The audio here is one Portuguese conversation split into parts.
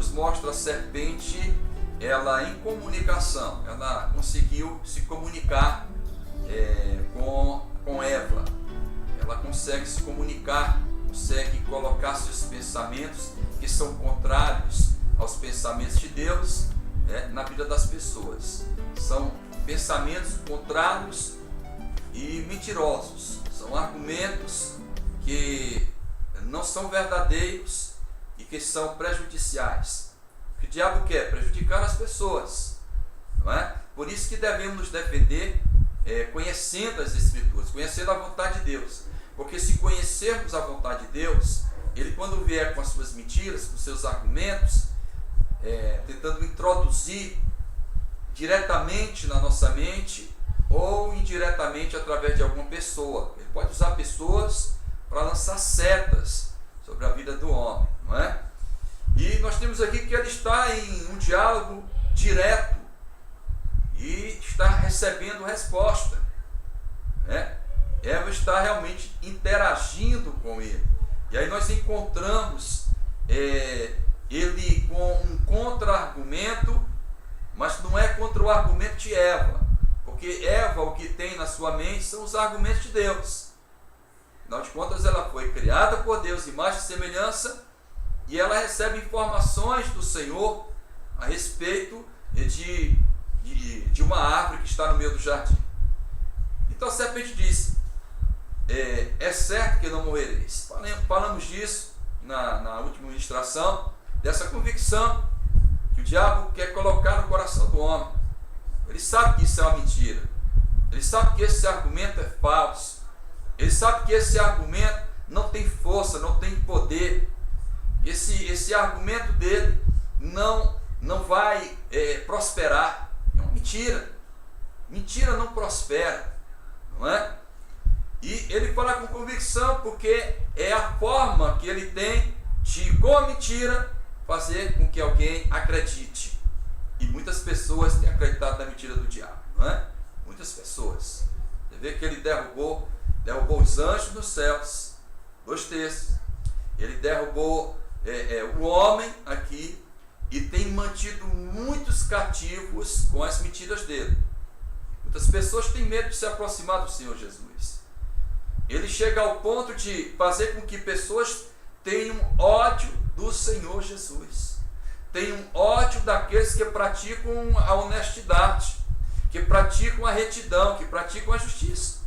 nos mostra a serpente, ela em comunicação, ela conseguiu se comunicar com Eva. Ela consegue se comunicar, consegue colocar seus pensamentos que são contrários aos pensamentos de Deus, na vida das pessoas. São pensamentos contrários e mentirosos. São argumentos que não são verdadeiros e que são prejudiciais. O que o diabo quer? Prejudicar as pessoas, não é? Por isso que devemos nos defender conhecendo as Escrituras, conhecendo a vontade de Deus. Porque se conhecermos a vontade de Deus, ele, quando vier com as suas mentiras, com seus argumentos, tentando introduzir diretamente na nossa mente ou indiretamente através de alguma pessoa. Ele pode usar pessoas para lançar setas sobre a vida do homem, não é? E nós temos aqui que ele está em um diálogo direto e está recebendo resposta, né? Eva está realmente interagindo com ele. E aí nós encontramos ele com um contra-argumento, mas não é contra o argumento de Eva, porque Eva, o que tem na sua mente são os argumentos de Deus. Afinal de contas, ela foi criada por Deus, imagem e semelhança, e ela recebe informações do Senhor a respeito de uma árvore que está no meio do jardim. Então a serpente disse: é certo que não morrereis. Falamos disso na última ministração, dessa convicção que o diabo quer colocar no coração do homem. Ele sabe que isso é uma mentira. Ele sabe que esse argumento é falso. Ele sabe que esse argumento não tem força, não tem poder. Esse argumento dele não vai prosperar. É uma mentira. Mentira não prospera, não é? E ele fala com convicção porque é a forma que ele tem de, com a mentira, fazer com que alguém acredite. E muitas pessoas têm acreditado na mentira do diabo, não é? Muitas pessoas. Você vê que ele derrubou os anjos nos céus. 2 textos. Ele derrubou o homem aqui e tem mantido muitos cativos com as mentiras dele. Muitas pessoas têm medo de se aproximar do Senhor Jesus. Ele chega ao ponto de fazer com que pessoas tenham ódio do Senhor Jesus. Tenham ódio daqueles que praticam a honestidade, que praticam a retidão, que praticam a justiça.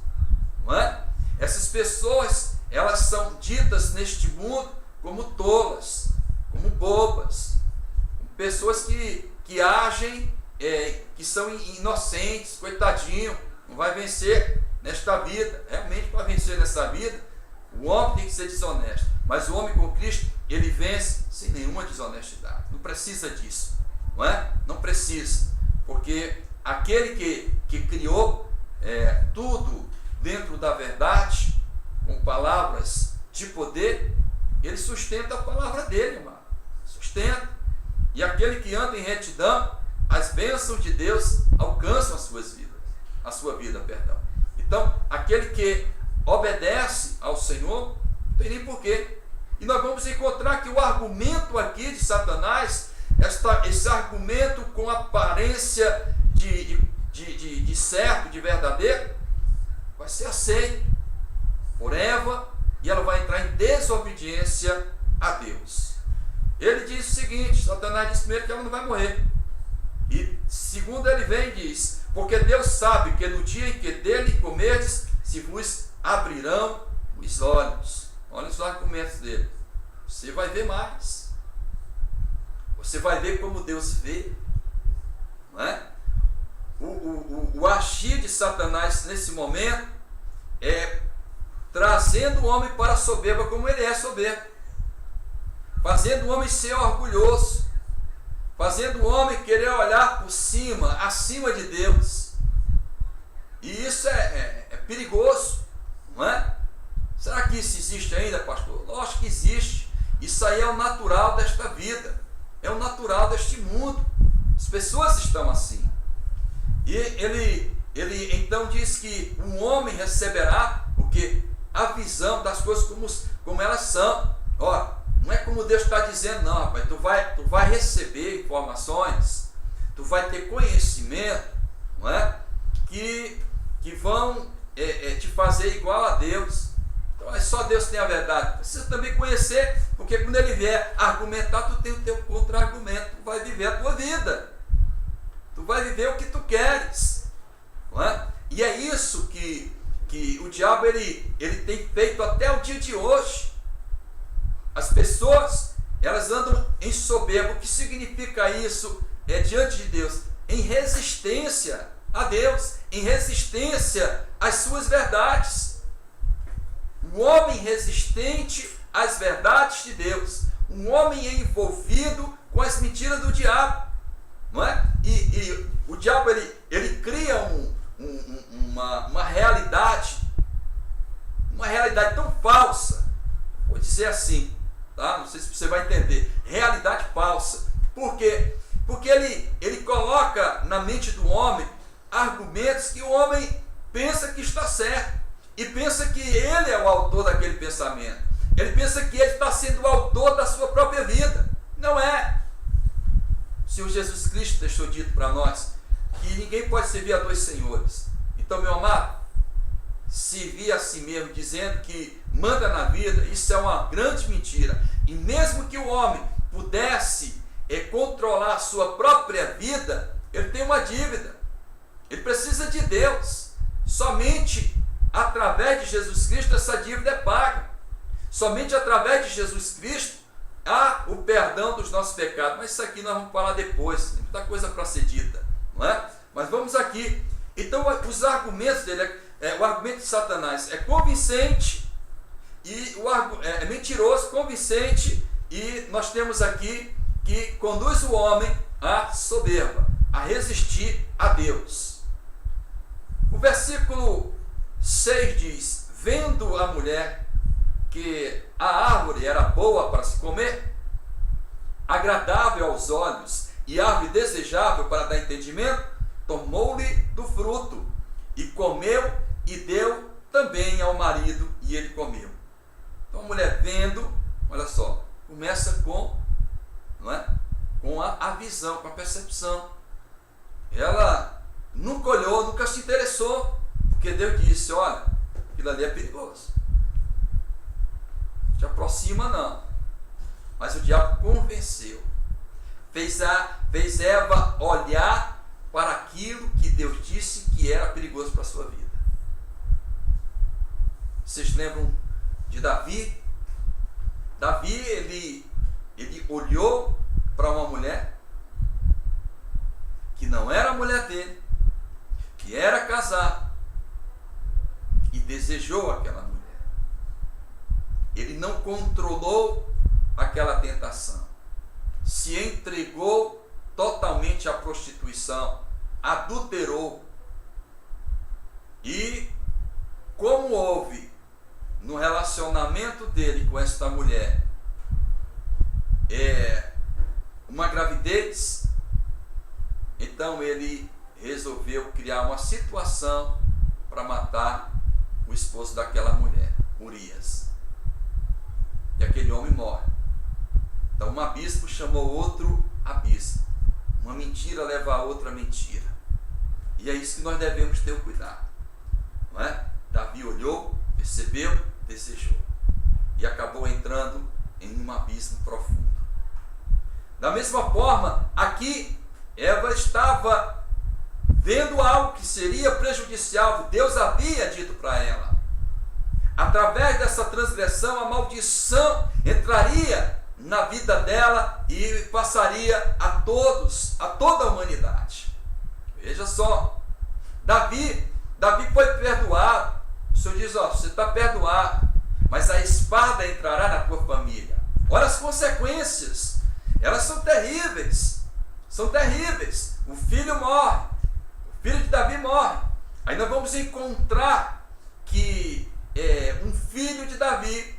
Não é? Essas pessoas, elas são ditas neste mundo como tolas, como bobas, como pessoas que agem, que são inocentes, coitadinho, não vai vencer nesta vida. Realmente, para vencer nessa vida, o homem tem que ser desonesto, mas o homem com Cristo, ele vence sem nenhuma desonestidade. Não precisa disso, não é? Não precisa, porque aquele que criou tudo dentro da verdade, com palavras de poder, ele sustenta a palavra dele, irmão. Sustenta. E aquele que anda em retidão, as bênçãos de Deus alcançam a sua vida. Então, aquele que obedece ao Senhor, não tem nem porquê. E nós vamos encontrar que o argumento aqui de Satanás, esse argumento com aparência de certo, de verdadeiro, vai ser aceito por Eva e ela vai entrar em desobediência a Deus. Ele diz o seguinte: Satanás diz primeiro que ela não vai morrer. E segundo ele vem e diz: porque Deus sabe que no dia em que dele comerdes, se vos abrirão os olhos. Olha os argumentos dele. Você vai ver mais. Você vai ver como Deus vê. Não é? O agir de Satanás nesse momento é trazendo o homem para a soberba, como ele é soberbo, fazendo o homem ser orgulhoso, fazendo o homem querer olhar por cima, acima de Deus. E isso é perigoso, não é? Será que isso existe ainda, pastor? Lógico que existe. Isso aí é o natural desta vida, é o natural deste mundo. As pessoas estão assim. E ele então diz que um homem receberá o quê? A visão das coisas como elas são. Ó, Não é como Deus está dizendo, não, rapaz, tu vai receber informações, tu vai ter conhecimento, não é? Que vão te fazer igual a Deus. Então é só Deus que tem a verdade. Precisa também conhecer, porque quando ele vier argumentar, tu tem o teu contra-argumento, tu vai viver a tua vida. Tu vai viver o que tu queres. Não é? E é isso que o diabo ele tem feito até o dia de hoje. As pessoas, elas andam em soberba. O que significa isso diante de Deus? Em resistência a Deus, em resistência às suas verdades. Um homem resistente às verdades de Deus, um homem envolvido com as mentiras do diabo, não é? E o diabo ele cria uma realidade tão falsa, vou dizer assim, tá? Não sei se você vai entender, realidade falsa. Por quê? Porque ele coloca na mente do homem argumentos que o homem pensa que está certo e pensa que ele é o autor daquele pensamento. Ele pensa que ele está sendo o autor da sua própria vida. Não é. O Senhor Jesus Cristo deixou dito para nós que ninguém pode servir a dois senhores. Então, meu amado, servir a si mesmo dizendo que manda na vida, isso é uma grande mentira. E mesmo que o homem pudesse controlar a sua própria vida, ele tem uma dívida. Ele precisa de Deus. Somente através de Jesus Cristo essa dívida é paga. Somente através de Jesus Cristo há o perdão dos nossos pecados. Mas isso aqui nós vamos falar depois. Tem muita coisa para ser dita, não é? Mas vamos aqui. Então os argumentos dele, o argumento de Satanás é convincente e é mentiroso, convincente, e nós temos aqui que conduz o homem à soberba, a resistir a Deus. O versículo 6 diz: vendo a mulher que a árvore era boa para se comer, agradável aos olhos e árvore desejável para dar entendimento, tomou-lhe do fruto e comeu e deu também ao marido e ele comeu. Então a mulher vendo, olha só, começa com, não é? Com a visão, com a percepção. Ela nunca olhou, nunca se interessou, porque Deus disse: olha, aquilo ali é perigoso, te aproxima não. Mas o diabo convenceu, fez Eva olhar para aquilo que Deus disse que era perigoso para a sua vida. Vocês lembram de Davi? Davi, ele olhou para uma mulher que não era a mulher dele, que era casada, e desejou aquela mulher. Ele não controlou aquela tentação, se entregou totalmente à prostituição, adulterou. E como houve no relacionamento dele com esta mulher uma gravidez, então ele resolveu criar uma situação para matar o esposo daquela mulher, Urias. E aquele homem morre. Então um abismo chamou outro abismo. Uma mentira leva a outra mentira. E é isso que nós devemos ter o cuidado, não é? Davi olhou, percebeu, desejou, e acabou entrando em um abismo profundo. Da mesma forma, aqui Eva estava vendo algo que seria prejudicial. Deus havia dito para ela: através dessa transgressão, a maldição entraria na vida dela e passaria a todos, a toda a humanidade. Veja só, Davi foi perdoado. O Senhor diz: ó, você está perdoado, mas a espada entrará na tua família. Olha as consequências, elas são terríveis, são terríveis. O filho morre, o filho de Davi morre. Aí nós vamos encontrar que um filho de Davi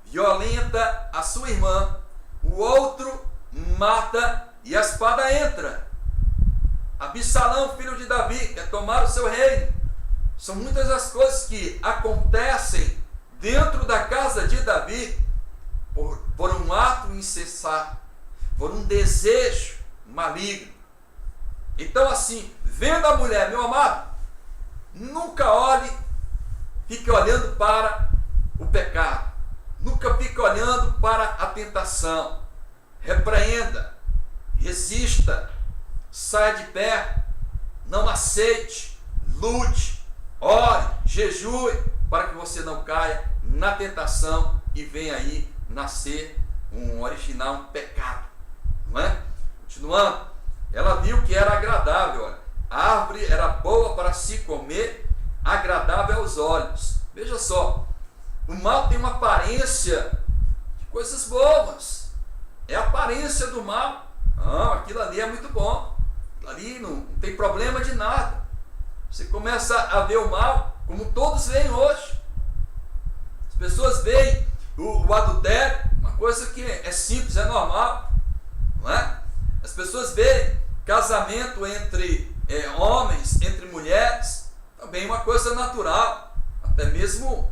violenta a sua irmã, o outro mata e a espada entra. Absalão, filho de Davi, quer tomar o seu reino. São muitas as coisas que acontecem dentro da casa de Davi, por um ato insensato, por um desejo maligno. Então assim, vendo a mulher, meu amado, nunca fique olhando para o pecado, nunca fique olhando para a tentação. Repreenda, resista, saia de perto, não aceite, lute, ore, jejue, para que você não caia na tentação e venha aí nascer um pecado, não é? Continuando, ela viu que era agradável, olha, a árvore era boa para se comer, agradável aos olhos. Veja só, o mal tem uma aparência de coisas boas, é a aparência do mal. Não, aquilo ali é muito bom, aquilo ali não tem problema de nada. Você começa a ver o mal como todos veem hoje. As pessoas veem o adultério, uma coisa que é simples, é normal, não é? As pessoas veem casamento entre homens, entre mulheres, também uma coisa natural. Até mesmo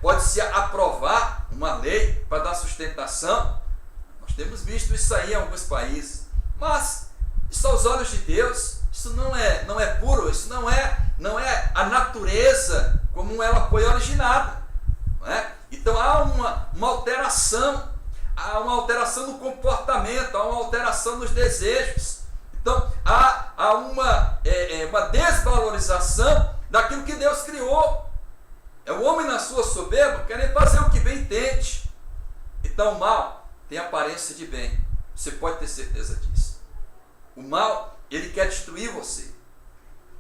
pode-se aprovar uma lei para dar sustentação. Nós temos visto isso aí em alguns países. Mas isso aos olhos de Deus, isso não é puro, isso não é a natureza como ela foi originada, não é? Então há uma alteração, no comportamento, há uma alteração nos desejos. Então há uma desvalorização daquilo que Deus criou. É o homem na sua soberba querendo fazer o que bem entende. Então o mal tem aparência de bem, você pode ter certeza disso. O mal, ele quer destruir você.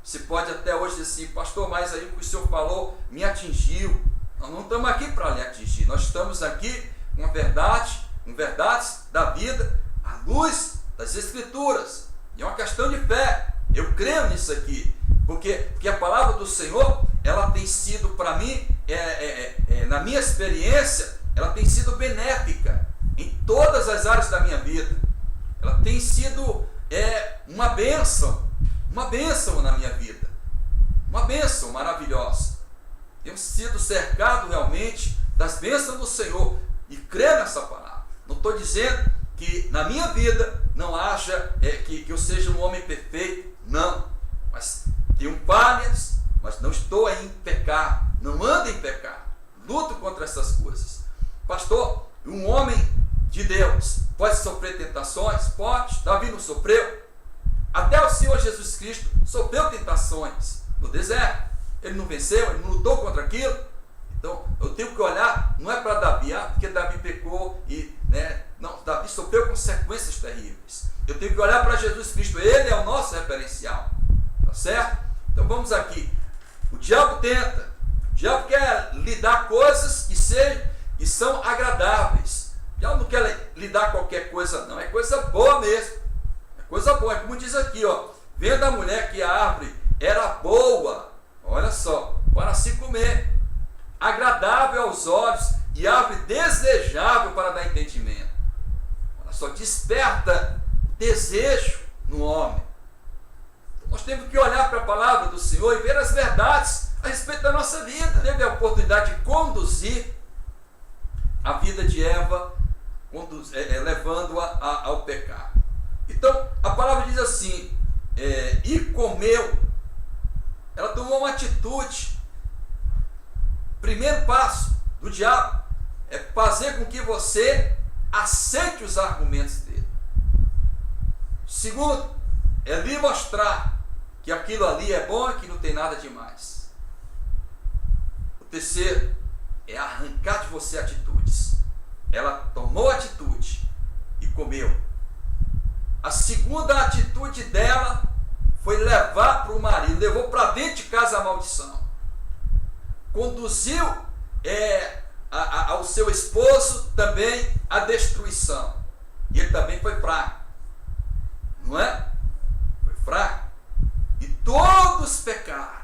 Você pode até hoje dizer assim, pastor, mas aí o que o senhor falou me atingiu. Nós não estamos aqui para lhe atingir, nós estamos aqui com verdades da vida, à luz das Escrituras. E é uma questão de fé. Eu creio nisso aqui, porque a palavra do Senhor, ela tem sido para mim, na minha experiência, ela tem sido benéfica em todas as áreas da minha vida. Ela tem sido uma bênção na minha vida, uma bênção maravilhosa. Temos sido cercados realmente das bênçãos do Senhor e creio nessa palavra. Não estou dizendo que na minha vida não haja, que eu seja um homem perfeito, não, mas tenho falhas, mas não estou aí em pecado, não ando em pecado, luto contra essas coisas. Pastor, um homem de Deus pode sofrer tentações? Pode. Davi não sofreu? Até o Senhor Jesus Cristo sofreu tentações no deserto. Ele não venceu, ele não lutou contra aquilo. Então eu tenho que olhar, não é para Davi, porque Davi pecou e, não, Davi sofreu consequências terríveis. Eu tenho que olhar para Jesus Cristo, ele é o nosso referencial, tá certo? Então vamos aqui. O diabo tenta, o diabo quer lhe dar coisas que são agradáveis. O diabo não quer lhe dar qualquer coisa, não, é coisa boa mesmo, é coisa boa, é como diz aqui, ó, vendo a mulher que a árvore era boa, olha só, para se comer, agradável aos olhos e árvore desejável para dar entendimento. Olha só, desperta desejo no homem. Então, nós temos que olhar para a palavra do Senhor e ver as verdades a respeito da nossa vida. Teve a oportunidade de conduzir a vida de Eva, levando-a ao pecado. Então, a palavra diz assim, e comeu. Ela tomou uma atitude. Primeiro passo do diabo é fazer com que você aceite os argumentos dele. Segundo, é lhe mostrar que aquilo ali é bom e que não tem nada demais. O terceiro é arrancar de você atitudes. Ela tomou atitude e comeu. A segunda atitude dela foi levar para o marido, levou para dentro de casa a maldição. Conduziu ao seu esposo também a destruição. E ele também foi fraco. Não é? Foi fraco. E todos pecaram.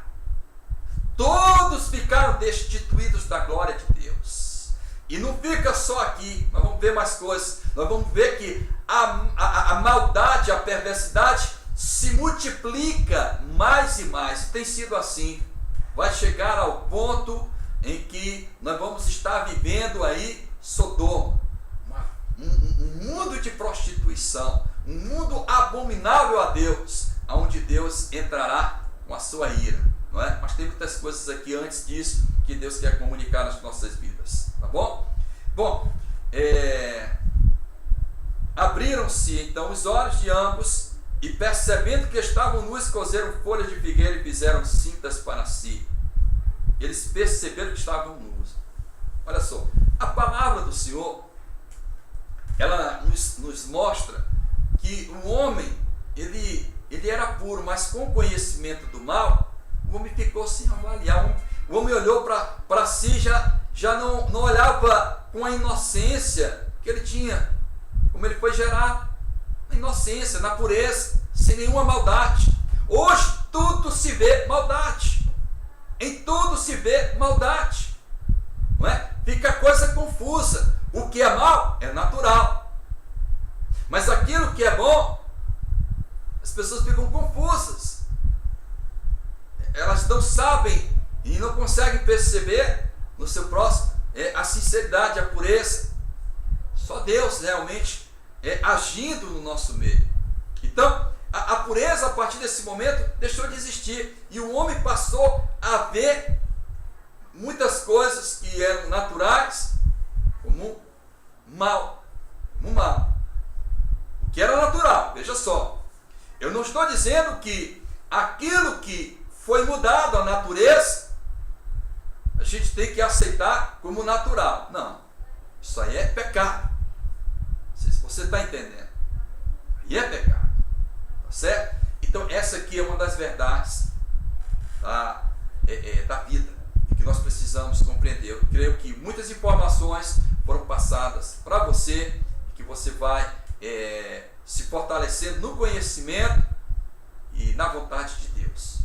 Todos ficaram destituídos da glória de Deus. E não fica só aqui. Nós vamos ver mais coisas. Nós vamos ver que a maldade, a perversidade se multiplica mais e mais. Tem sido assim. Vai chegar ao ponto em que nós vamos estar vivendo aí Sodoma. coisas aqui antes disso que Deus quer comunicar nas nossas vidas, tá bom? Bom, abriram-se então os olhos de ambos e, percebendo que estavam nus, coseram folhas de figueira e fizeram cintas para si. Eles perceberam que estavam nus. Olha só, a palavra do Senhor, ela nos mostra que o homem, ele era puro, mas com o conhecimento do mal, o homem ficou sem avaliar. O homem olhou para si, já não olhava com a inocência que ele tinha, como ele foi gerado, na inocência, na pureza, sem nenhuma maldade. Hoje tudo se vê maldade, em tudo se vê maldade, não é? Fica a coisa confusa. O que é mal é natural, mas aquilo que é bom, as pessoas ficam confusas, elas não sabem e não conseguem perceber no seu próximo a sinceridade, a pureza. Só Deus realmente agindo no nosso meio. Então a pureza, a partir desse momento, deixou de existir, e o homem passou a ver muitas coisas que eram naturais como mal. O que era natural, veja só, eu não estou dizendo que aquilo que foi mudado, a natureza, a gente tem que aceitar como natural. Não, isso aí é pecado. Não sei se você está entendendo. Aí é pecado, tá certo? Então essa aqui é uma das verdades da vida, que nós precisamos compreender. Eu creio que muitas informações foram passadas para você, que você vai se fortalecendo no conhecimento e na vontade de Deus.